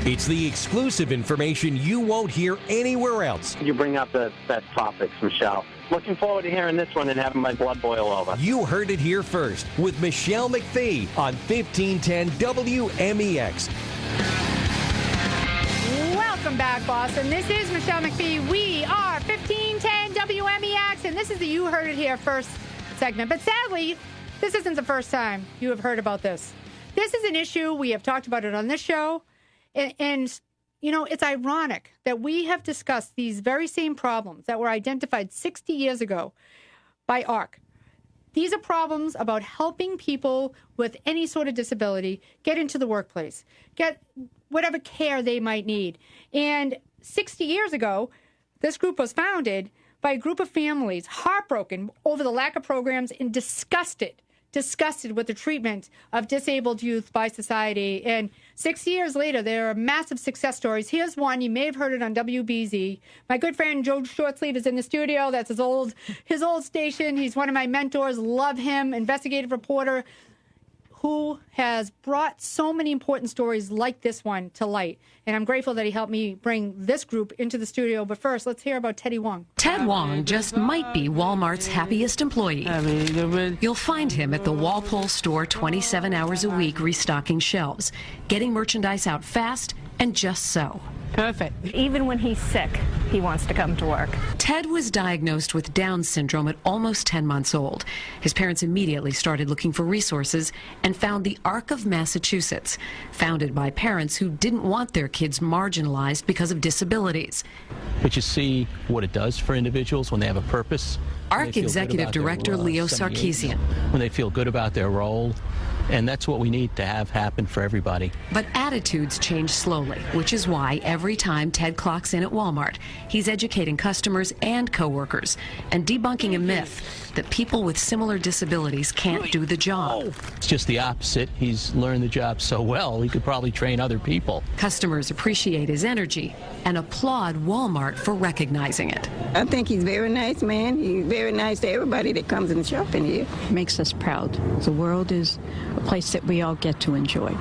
It's the exclusive information you won't hear anywhere else. You bring up the best topics, Michelle. Looking forward to hearing this one and having my blood boil over. You heard it here first with Michele McPhee on 1510 WMEX. Welcome back, Boston. This is Michele McPhee. We are 1510 WMEX, and this is the You Heard It Here First segment. But sadly, this isn't the first time you have heard about this. This is an issue. We have talked about it on this show. And, you know, it's ironic that we have discussed these very same problems that were identified 60 years ago by ARC. These are problems about helping people with any sort of disability get into the workplace, get whatever care they might need. And 60 years ago, this group was founded by a group of families heartbroken over the lack of programs and disgusted with the treatment of disabled youth by society. And 60 years later, there are massive success stories. Here's one. You may have heard it on WBZ. My good friend Joe Shortsleeve is in the studio. That's his old station. He's one of my mentors. Love him. Investigative reporter who has brought so many important stories like this one to light. And I'm grateful that he helped me bring this group into the studio. But first, let's hear about Teddy Wong. Ted Wong just might be Walmart's happiest employee. You'll find him at the Walpole store 27 hours a week restocking shelves, getting merchandise out fast and just so. Perfect. Even when he's sick, he wants to come to work. Ted was diagnosed with Down syndrome at almost 10 months old. His parents immediately started looking for resources and found the ARC of Massachusetts, founded by parents who didn't want their kids marginalized because of disabilities. But you see what it does for individuals when they have a purpose. ARC Executive Director Leo Sarkissian. When they feel good about their role. And that's what we need to have happen for everybody. But attitudes change slowly, which is why every time Ted clocks in at Walmart, he's educating customers and coworkers and debunking a myth that people with similar disabilities can't do the job. It's just the opposite. He's learned the job so well, he could probably train other people. Customers appreciate his energy and applaud Walmart for recognizing it. I think he's a very nice man. He's very nice to everybody that comes and shop in here. Makes us proud. The world is a place that we all get to enjoy.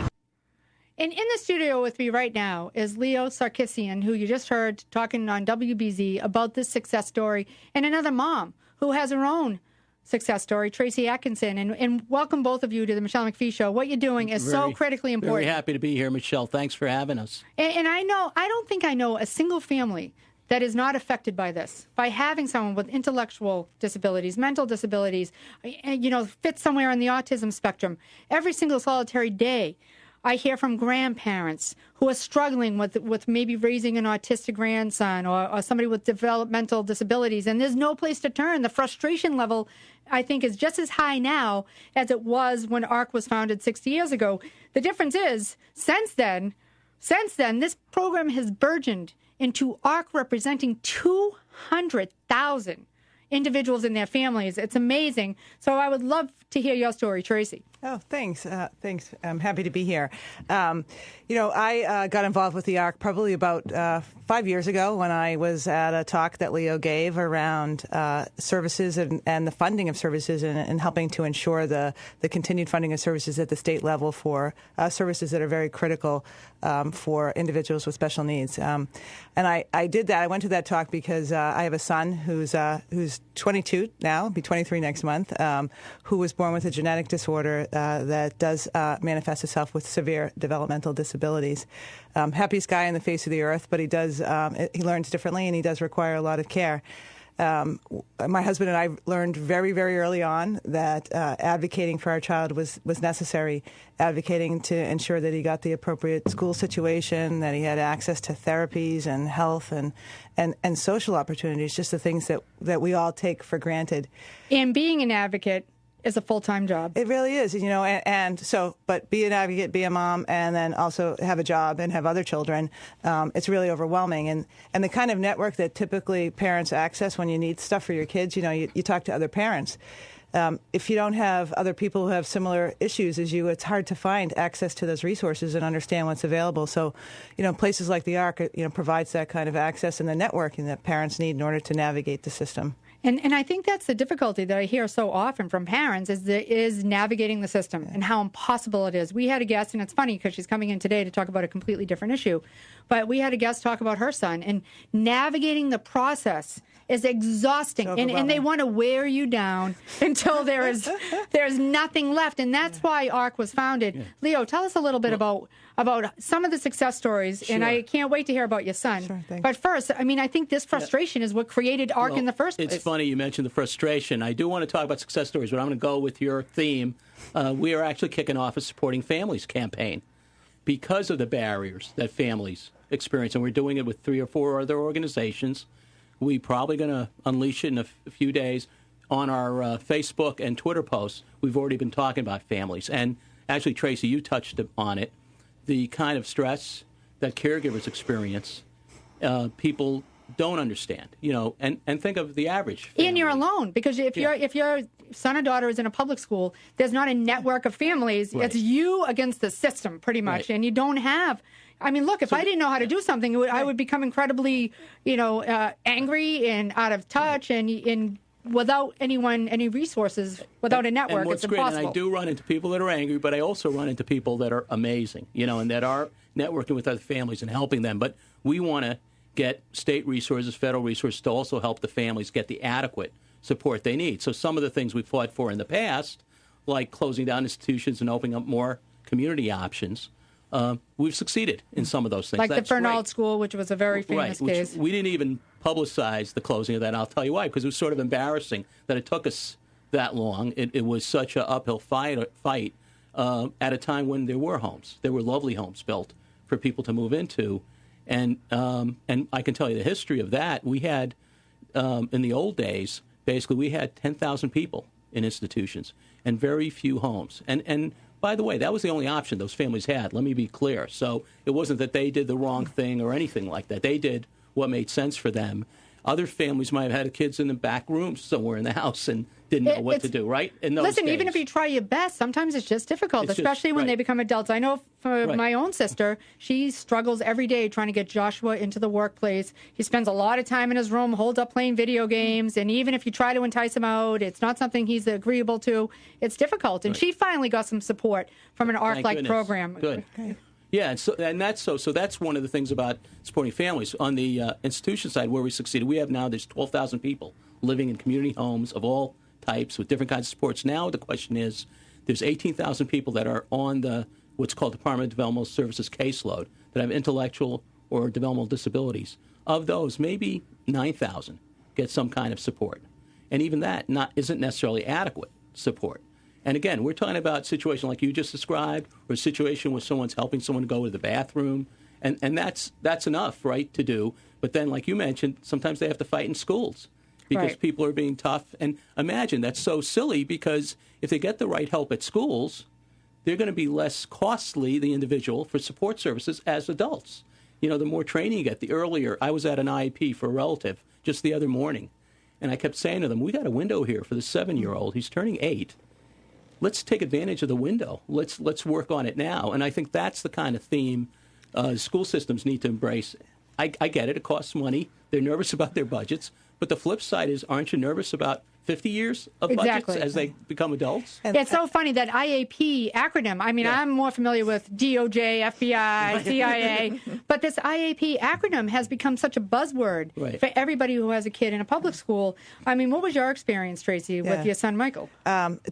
And in the studio with me right now is Leo Sarkissian, who you just heard talking on WBZ about this success story, and another mom who has her own success story, Tracy Atkinson. And welcome both of you to the Michele McPhee Show. What you're doing is so critically important. Very happy to be here, Michelle. Thanks for having us. And I don't think I know a single family that is not affected by this, by having someone with intellectual disabilities, mental disabilities, fit somewhere on the autism spectrum. Every single solitary day, I hear from grandparents who are struggling with maybe raising an autistic grandson or somebody with developmental disabilities, and there's no place to turn. The frustration level, I think, is just as high now as it was when ARC was founded 60 years ago. The difference is, since then, this program has burgeoned into ARC representing 200,000 individuals and their families. It's amazing. So I would love to hear your story, Tracy. Oh, thanks. Thanks. I'm happy to be here. I got involved with the ARC probably about 5 years ago when I was at a talk that Leo gave around services and the funding of services and helping to ensure the continued funding of services at the state level for services that are very critical for individuals with special needs. And I did that. I went to that talk because I have a son who's 22 now, be 23 next month, who was born with a genetic disorder that does manifest itself with severe developmental disabilities. Happiest guy on the face of the earth, but he learns differently and he does require a lot of care. My husband and I learned very, very early on that advocating for our child was necessary, advocating to ensure that he got the appropriate school situation, that he had access to therapies and health and social opportunities, just the things that we all take for granted. And being an advocate is a full-time job. It really is, but be an advocate, be a mom, and then also have a job and have other children. It's really overwhelming. And the kind of network that typically parents access when you need stuff for your kids, you talk to other parents. If you don't have other people who have similar issues as you, it's hard to find access to those resources and understand what's available. So, places like the ARC, provides that kind of access and the networking that parents need in order to navigate the system. And I think that's the difficulty that I hear so often from parents is navigating the system and how impossible it is. We had a guest, and it's funny because she's coming in today to talk about a completely different issue, but we had a guest talk about her son, and navigating the process is exhausting, and they want to wear you down until there's nothing left, and that's why ARC was founded. Yeah. Leo, tell us a little bit about some of the success stories, and I can't wait to hear about your son. Sure, but first, I mean, I think this frustration is what created ARC in the first place. It's funny you mentioned the frustration. I do want to talk about success stories, but I'm going to go with your theme. We are actually kicking off a Supporting Families campaign because of the barriers that families experience, and we're doing it with 3 or 4 other organizations. We're probably going to unleash it in a few days on our Facebook and Twitter posts. We've already been talking about families. And actually, Tracy, you touched on it. The kind of stress that caregivers experience, people don't understand, and think of the average family. And you're alone, because if your son or daughter is in a public school, there's not a network of families. Right. It's you against the system, pretty much, and you don't have... I mean, look, if I didn't know how to do something, I would become incredibly, angry and out of touch, and without any resources, without a network, it's impossible. Great, and I do run into people that are angry, but I also run into people that are amazing, and that are networking with other families and helping them. But we want to get state resources, federal resources to also help the families get the adequate support they need. So some of the things we fought for in the past, like closing down institutions and opening up more community options, we've succeeded in some of those things. Like That's the Fernald great. School, which was a very famous case. We didn't even publicize the closing of that, and I'll tell you why, because it was sort of embarrassing that it took us that long. It was such an uphill fight at a time when there were homes. There were lovely homes built for people to move into. And I can tell you the history of that. We had, in the old days, basically we had 10,000 people in institutions and very few homes. And by the way, that was the only option those families had. Let me be clear. So it wasn't that they did the wrong thing or anything like that. They did what made sense for them. Other families might have had kids in the back rooms somewhere in the house and didn't know what to do, right? In those Listen, days. even if you try your best, sometimes it's just difficult, especially when they become adults. I know for my own sister, she struggles every day trying to get Joshua into the workplace. He spends a lot of time in his room, holed up playing video games, and even if you try to entice him out, it's not something he's agreeable to. It's difficult. And she finally got some support from an ARC-like program. Good. Okay. Yeah, and that's one of the things about supporting families. On the institution side, where we succeeded, we have now there's 12,000 people living in community homes of all types with different kinds of supports. Now the question is, there's 18,000 people that are on the what's called Department of Developmental Services caseload that have intellectual or developmental disabilities. Of those, maybe 9,000 get some kind of support, and even that isn't necessarily adequate support. And again, we're talking about a situation like you just described, or a situation where someone's helping someone go to the bathroom, and that's enough, right, to do. But then, like you mentioned, sometimes they have to fight in schools because people are being tough. And imagine, that's so silly, because if they get the right help at schools, they're going to be less costly, the individual, for support services as adults. The more training you get, the earlier. I was at an IEP for a relative just the other morning, and I kept saying to them, we got a window here for the 7-year-old. He's turning 8. Let's take advantage of the window. Let's work on it now. And I think that's the kind of theme school systems need to embrace. I get it. It costs money. They're nervous about their budgets. But the flip side is, aren't you nervous about 50 years of budgets as they become adults? It's so funny, that IAP acronym. I mean, I'm more familiar with DOJ, FBI, CIA, but this IAP acronym has become such a buzzword for everybody who has a kid in a public school. I mean, what was your experience, Tracy, with your son, Michael?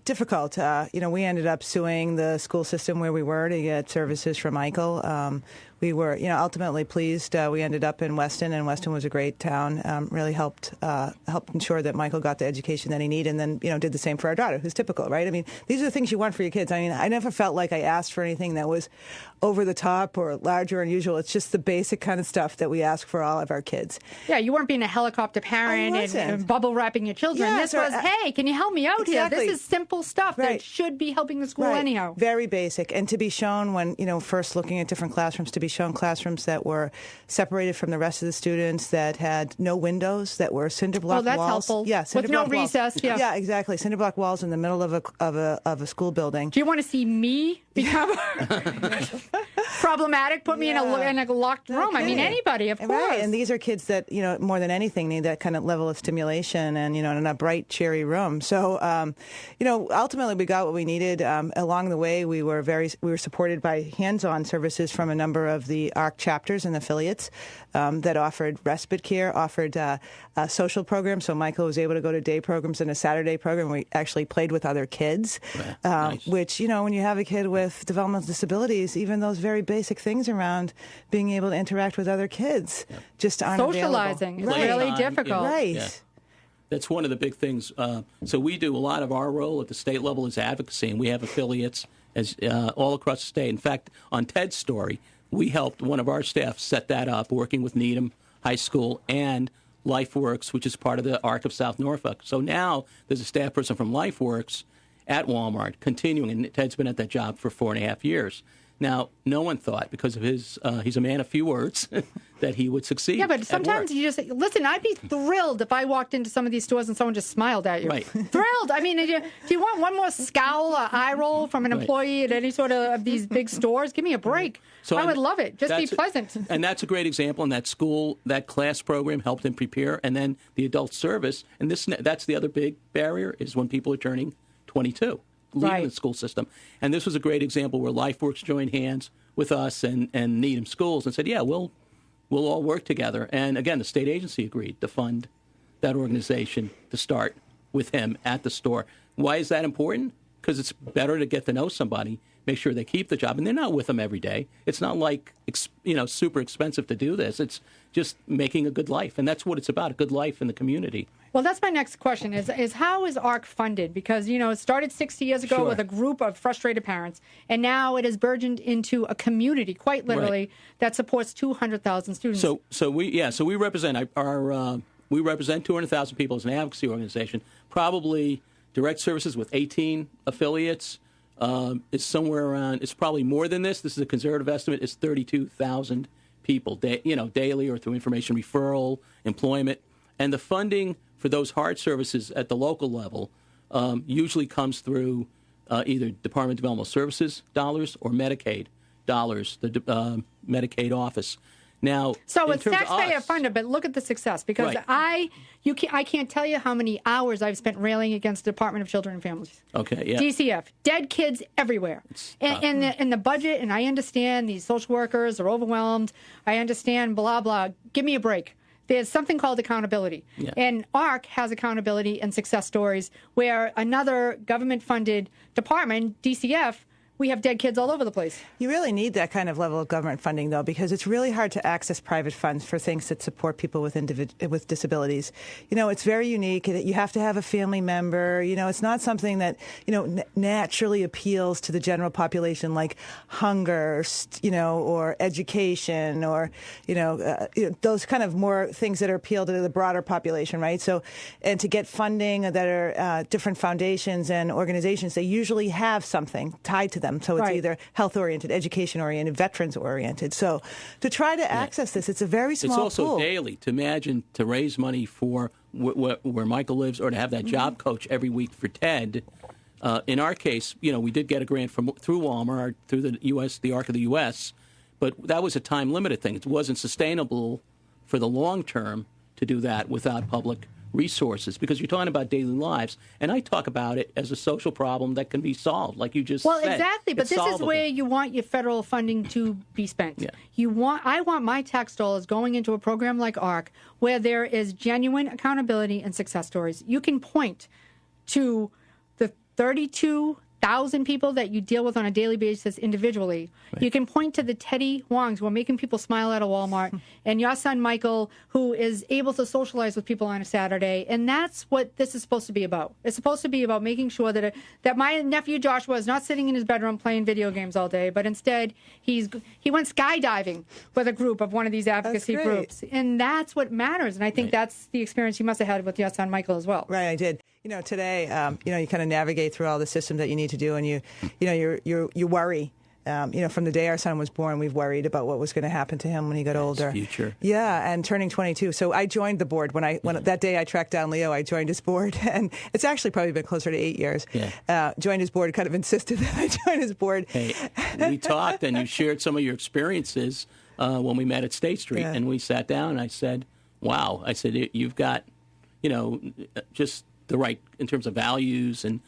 Difficult. We ended up suing the school system where we were to get services for Michael. We were, ultimately pleased. We ended up in Weston, and Weston was a great town. Really helped ensure that Michael got the education that he needed, and then, did the same for our daughter, who's typical, right? I mean, these are the things you want for your kids. I mean, I never felt like I asked for anything that was over the top or large or unusual. It's just the basic kind of stuff that we ask for all of our kids. Yeah, you weren't being a helicopter parent and bubble wrapping your children. This was, hey, can you help me out here? This is simple stuff that should be helping the school anyhow. Very basic. And to be shown when, first looking at different classrooms, to be shown classrooms that were separated from the rest of the students, that had no windows, that were cinder block walls. That's helpful. Yeah, cinder with no block walls. recess. Yeah. Yeah, exactly. Cinder block walls in the middle of a school building. Do you want to see me become problematic? Put me in a locked room. I mean, anybody, of course. Right, and these are kids that, more than anything need that kind of level of stimulation and, in a bright, cheery room. So, ultimately we got what we needed. Along the way, we were supported by hands-on services from a number of the ARC chapters and affiliates that offered respite care, offered social programs. So Michael was able to go to day programs and a Saturday program. We actually played with other kids, nice. Which, when you have a kid with developmental disabilities, even those very basic things around being able to interact with other kids just aren't socializing available. is really difficult. Right. Yeah. That's one of the big things. So we do a lot of our role at the state level is advocacy, and we have affiliates all across the state. In fact, on Ted's story, we helped one of our staff set that up, working with Needham High School and LifeWorks, which is part of the ARC of South Norfolk. So now there's a staff person from LifeWorks at Walmart continuing, and Ted's been at that job for 4.5 years. Now, no one thought, because of his, he's a man of few words, that he would succeed. Yeah, but sometimes you just, listen, I'd be thrilled if I walked into some of these stores and someone just smiled at you. Right. Thrilled. I mean, do you want one more scowl or eye roll from an employee at any sort of these big stores? Give me a break. So I would love it. Just be pleasant. And that's a great example. And that school, that class program helped him prepare. And then the adult service, and that's the other big barrier, is when people are turning 22. Leaving the school system. And this was a great example where LifeWorks joined hands with us and Needham Schools and said, yeah, we'll all work together. And again, the state agency agreed to fund that organization to start with him at the store. Why is that important? Because it's better to get to know somebody, make sure they keep the job, and they're not with them every day. It's not like, super expensive to do this. It's just making a good life, and that's what it's about, a good life in the community. Well, that's my next question, is how is ARC funded? Because, it started 60 years ago with a group of frustrated parents, and now it has burgeoned into a community, quite literally, that supports 200,000 students. So we represent we represent 200,000 people as an advocacy organization. Probably direct services with 18 affiliates is somewhere around, it's probably more than this. This is a conservative estimate. It's 32,000 people, daily or through information referral, employment. And the funding for those hard services at the local level usually comes through either Department of Developmental Services dollars or Medicaid dollars, the Medicaid office. Now, so it's taxpayer funded, but look at the success, because I can't tell you how many hours I've spent railing against the Department of Children and Families. Okay, yeah. DCF, dead kids everywhere. And the budget, and I understand these social workers are overwhelmed. I understand blah, blah. Give me a break. There's something called accountability. Yeah. And ARC has accountability and success stories where another government-funded department, DCF, we have dead kids all over the place. You really need that kind of level of government funding, though, because it's really hard to access private funds for things that support people with disabilities. It's very unique. You have to have a family member. It's not something that, naturally appeals to the general population, like hunger, or education, or, those kind of more things that are appeal to the broader population, right? So, and to get funding that are different foundations and organizations, they usually have something tied to them. So it's either health-oriented, education-oriented, veterans-oriented. So to try to access this, it's a very small pool. It's also daily. To imagine to raise money for where Michael lives, or to have that job coach every week for Ted. In our case, we did get a grant through Walmart, through the ARC of the U.S., but that was a time-limited thing. It wasn't sustainable for the long term to do that without public resources, because you're talking about daily lives, and I talk about it as a social problem that can be solved, like you just said. Well, exactly, but this is where you want your federal funding to be spent. Yeah. I want my tax dollars going into a program like ARC, where there is genuine accountability and success stories. You can point to the 32,000 people that you deal with on a daily basis individually. Right. You can point to the Teddy Wongs who are making people smile at a Walmart, and your son Michael, who is able to socialize with people on a Saturday. And that's what this is supposed to be about. It's supposed to be about making sure that my nephew Joshua is not sitting in his bedroom playing video games all day, but instead he went skydiving with a group of one of these advocacy groups. And that's what matters. And I think that's the experience you must have had with your son Michael as well. Right, I did. Today, you kind of navigate through all the systems that you need to do, and you worry. from the day our son was born, we've worried about what was going to happen to him when he got older. Future. Yeah, and turning 22. So I joined the board when that day I tracked down Leo. I joined his board, and it's actually probably been closer to 8 years. Yeah. Joined his board, kind of insisted that I join his board. Hey, we talked, and you shared some of your experiences when we met at State Street, and we sat down, and I said, wow. I said, you've got, just the right in terms of values and,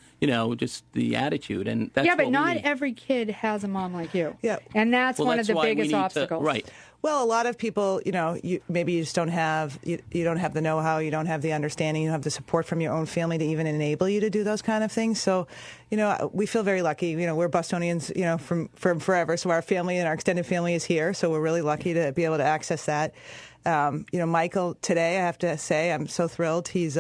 just the attitude. And that's but what not we need. Every kid has a mom like you. Yeah. And that's one of the biggest obstacles. Right. Well, a lot of people, maybe you just don't have you don't have the know-how, you don't have the understanding, you don't have the support from your own family to even enable you to do those kind of things. So, we feel very lucky. We're Bostonians, from forever. So our family and our extended family is here. So we're really lucky to be able to access that. Michael, today, I have to say, I'm so thrilled. He's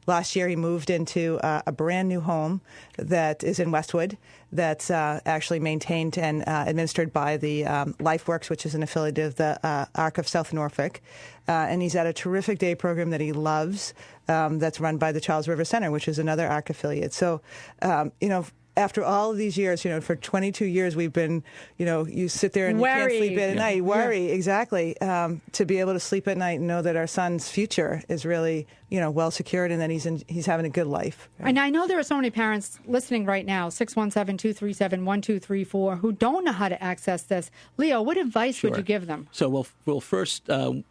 last year he moved into a brand new home that is in Westwood that's actually maintained and administered by the LifeWorks, which is an affiliate of the Arc of South Norfolk. And he's at a terrific day program that he loves that's run by the Charles River Center, which is another Arc affiliate. So, after all of these years, for 22 years, we've been, you sit there and you can't sleep at night. You worry, exactly. To be able to sleep at night and know that our son's future is really, well secured and that he's having a good life. And I know there are so many parents listening right now, 617-237-1234, who don't know how to access this. Leo, what advice would you give them? So, well, first, to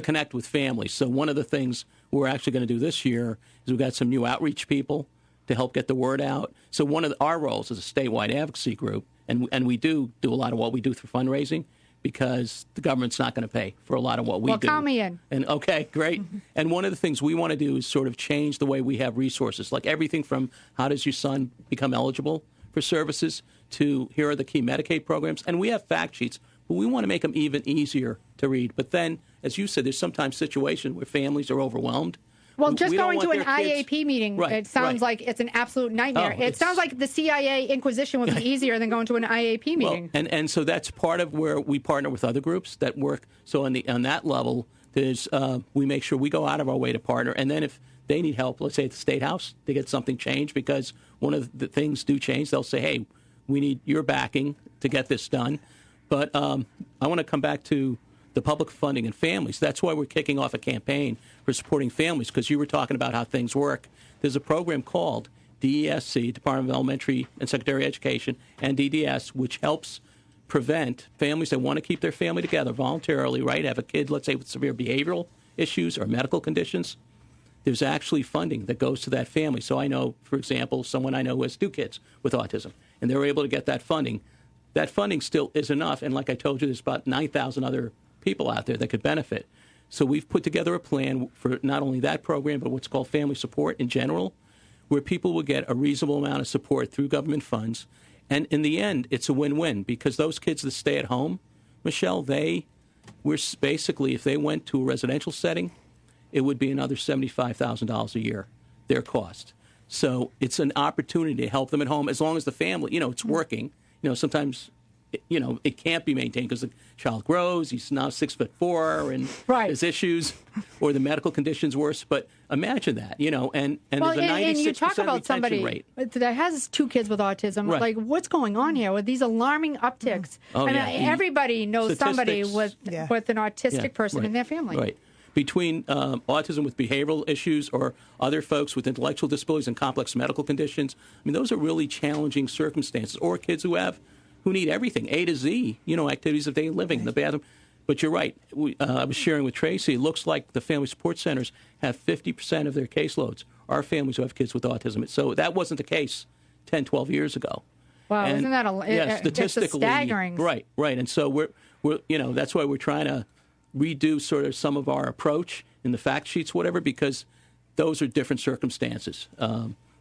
connect with families. So one of the things we're actually going to do this year is we've got some new outreach people to help get the word out. So one of our roles is a statewide advocacy group, and we do a lot of what we do through fundraising because the government's not going to pay for a lot of what we do. Well, count me in. And okay, great. And one of the things we want to do is sort of change the way we have resources, like everything from how does your son become eligible for services to here are the key Medicaid programs. And we have fact sheets, but we want to make them even easier to read. But then, as you said, there's sometimes situations where families are overwhelmed. Well, just going to an IAP meeting, it sounds like it's an absolute nightmare. It sounds like the CIA Inquisition would be easier than going to an IAP meeting. Well, and so that's part of where we partner with other groups that work. So on that level, there's we make sure we go out of our way to partner. And then if they need help, let's say at the State House, to get something changed, because one of the things do change, they'll say, hey, we need your backing to get this done. But I want to come back to the public funding and families. That's why we're kicking off a campaign for supporting families, because you were talking about how things work. There's a program called DESC, Department of Elementary and Secondary Education, and DDS, which helps prevent families that want to keep their family together voluntarily, right, have a kid, let's say, with severe behavioral issues or medical conditions. There's actually funding that goes to that family. So I know, for example, someone I know who has 2 kids with autism, and they're able to get that funding. That funding still is enough, and like I told you, there's about 9,000 other people out there that could benefit. So we've put together a plan for not only that program, but what's called family support in general, where people will get a reasonable amount of support through government funds. And in the end, it's a win-win, because those kids that stay at home, Michelle, we're basically, if they went to a residential setting, it would be another $75,000 a year, their cost. So it's an opportunity to help them at home as long as the family, it's working. Sometimes it can't be maintained because the child grows. He's now 6'4", and there's issues, or the medical condition's worse. But imagine that, and there's a 96% retention rate. That has 2 kids with autism. Right. Like, what's going on here with these alarming upticks? Everybody knows somebody with an autistic person in their family. Right. Between autism with behavioral issues or other folks with intellectual disabilities and complex medical conditions, those are really challenging circumstances. Or kids who need everything, A to Z, activities of daily living, in the bathroom. But you're right. I was sharing with Tracy, it looks like the family support centers have 50% of their caseloads are families who have kids with autism. So that wasn't the case 10, 12 years ago. Wow, isn't that statistically, it's staggering? Right. And so we're that's why we're trying to redo sort of some of our approach in the fact sheets, whatever, because those are different circumstances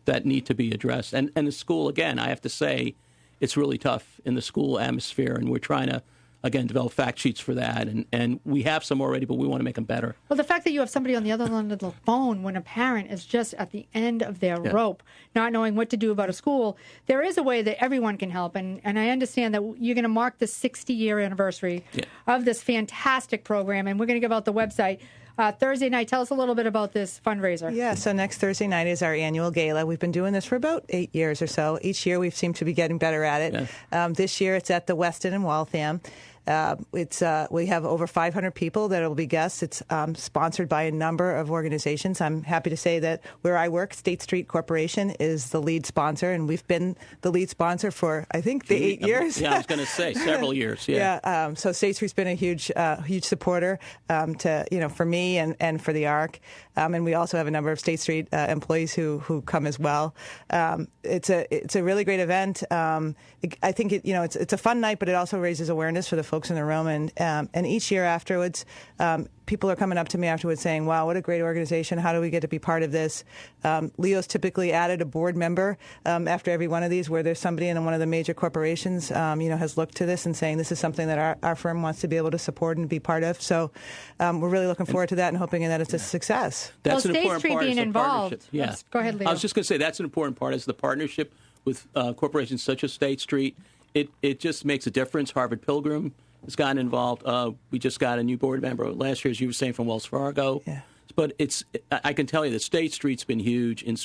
that need to be addressed. And the school, again, I have to say, it's really tough in the school atmosphere, and we're trying to, again, develop fact sheets for that. And we have some already, but we want to make them better. Well, the fact that you have somebody on the other end of the phone when a parent is just at the end of their rope, not knowing what to do about a school, there is a way that everyone can help. And I understand that you're going to mark the 60-year anniversary of this fantastic program, and we're going to give out the website. Thursday night. Tell us a little bit about this fundraiser. Yeah, so next Thursday night is our annual gala. We've been doing this for about 8 years or so. Each year we seem to be getting better at it. Yeah. This year it's at the Westin in Waltham. We have over 500 people that will be guests. It's sponsored by a number of organizations. I'm happy to say that where I work, State Street Corporation is the lead sponsor, and we've been the lead sponsor for, I think, the 8 years. Yeah, I was going to say several years. Yeah. So State Street's been a huge supporter for me and for the ARC. And we also have a number of State Street employees who come as well. It's a really great event. I think it's a fun night, but it also raises awareness for the folks in the room. And each year afterwards, people are coming up to me afterwards saying, "Wow, what a great organization! How do we get to be part of this?" Leo's typically added a board member after every one of these, where there's somebody in one of the major corporations, has looked to this and saying this is something that our firm wants to be able to support and be part of. So we're really looking forward to that and hoping that it's a success. That's an State important Street part. being Is the involved. partnership. Yeah. Yes, go ahead, Leo. I was just going to say that's an important part. Is the partnership with corporations such as State Street. It just makes a difference. Harvard Pilgrim has gotten involved. We just got a new board member last year, as you were saying, from Wells Fargo. Yeah. But I can tell you that State Street's been huge in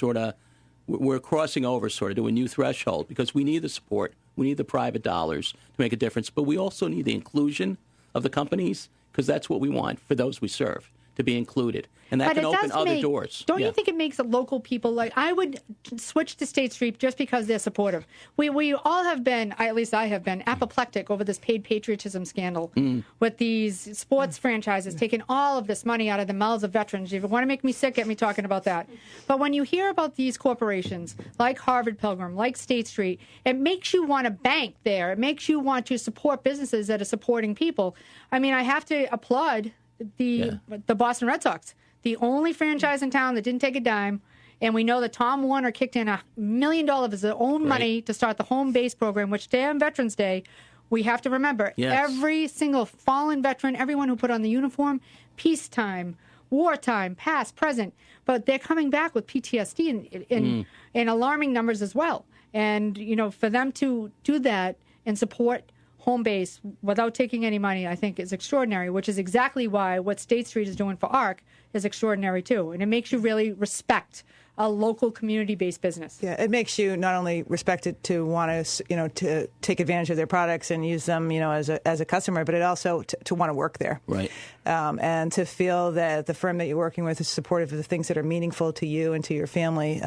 we're crossing over to a new threshold because we need the support. We need the private dollars to make a difference. But we also need the inclusion of the companies because that's what we want for those we serve, to be included. And that can open other doors. Don't you think it makes local people I would switch to State Street just because they're supportive. We all have been, at least I have been, apoplectic over this paid patriotism scandal with these sports franchises taking all of this money out of the mouths of veterans. If you want to make me sick, get me talking about that. But when you hear about these corporations like Harvard Pilgrim, like State Street, it makes you want to bank there. It makes you want to support businesses that are supporting people. I mean, I have to applaud the Boston Red Sox. The only franchise in town that didn't take a dime. And we know that Tom Warner kicked in $1 million of his own money to start the home base program, which today on Veterans Day, we have to remember every single fallen veteran, everyone who put on the uniform, peacetime, wartime, past, present, but they're coming back with PTSD in alarming numbers as well. And, for them to do that and support home base without taking any money, I think is extraordinary, which is exactly why what State Street is doing for ARC is extraordinary too. And it makes you really respect a local community-based business. Yeah, it makes you not only respect it to want to, to take advantage of their products and use them, as a customer, but it also to want to work there. Right. And to feel that the firm that you're working with is supportive of the things that are meaningful to you and to your family,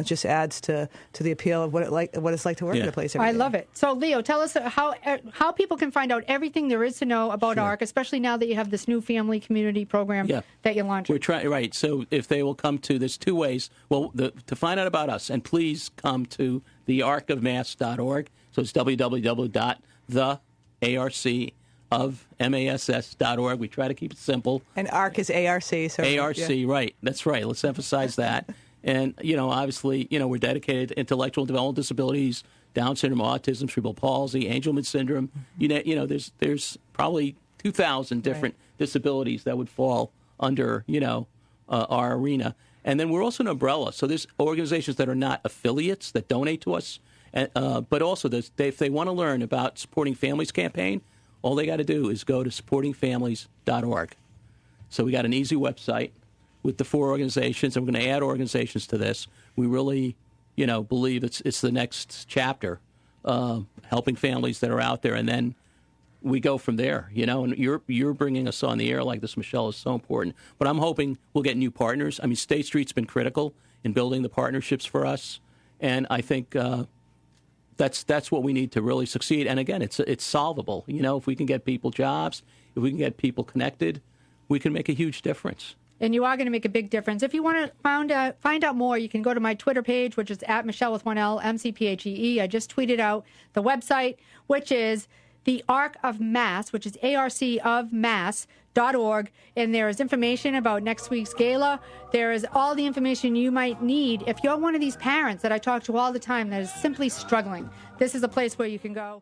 just adds to the appeal of what it's like to work at a place every day. I love it. So, Leo, tell us how people can find out everything there is to know about ARC, especially now that you have this new family community program that you launched. We're trying, right. So if they will come to, there's two ways. Well, to find out about us, and please come to thearcofmass.org. So it's www.thearcofmass.org. We try to keep it simple. And ARC is ARC. So ARC, right. That's right. Let's emphasize that. And, obviously, we're dedicated to intellectual and developmental disabilities, Down syndrome, autism, cerebral palsy, Angelman syndrome. There's probably 2,000 different disabilities that would fall under, our arena. And then we're also an umbrella. So there's organizations that are not affiliates that donate to us. But also, if they want to learn about Supporting Families campaign, all they got to do is go to supportingfamilies.org. So we got an easy website with the 4 organizations, and we're going to add organizations to this. We really, believe it's the next chapter, helping families that are out there, and then we go from there, and you're bringing us on the air like this, Michelle, is so important. But I'm hoping we'll get new partners. I mean, State Street's been critical in building the partnerships for us, and I think that's what we need to really succeed. And again, it's solvable. If we can get people jobs, if we can get people connected, we can make a huge difference. And you are going to make a big difference. If you want to find out more, you can go to my Twitter page, which is at Michelle with 1L, MCPHEE. I just tweeted out the website, which is the Arc of Mass, which is arcofmass.org. And there is information about next week's gala. There is all the information you might need. If you're one of these parents that I talk to all the time that is simply struggling, this is a place where you can go.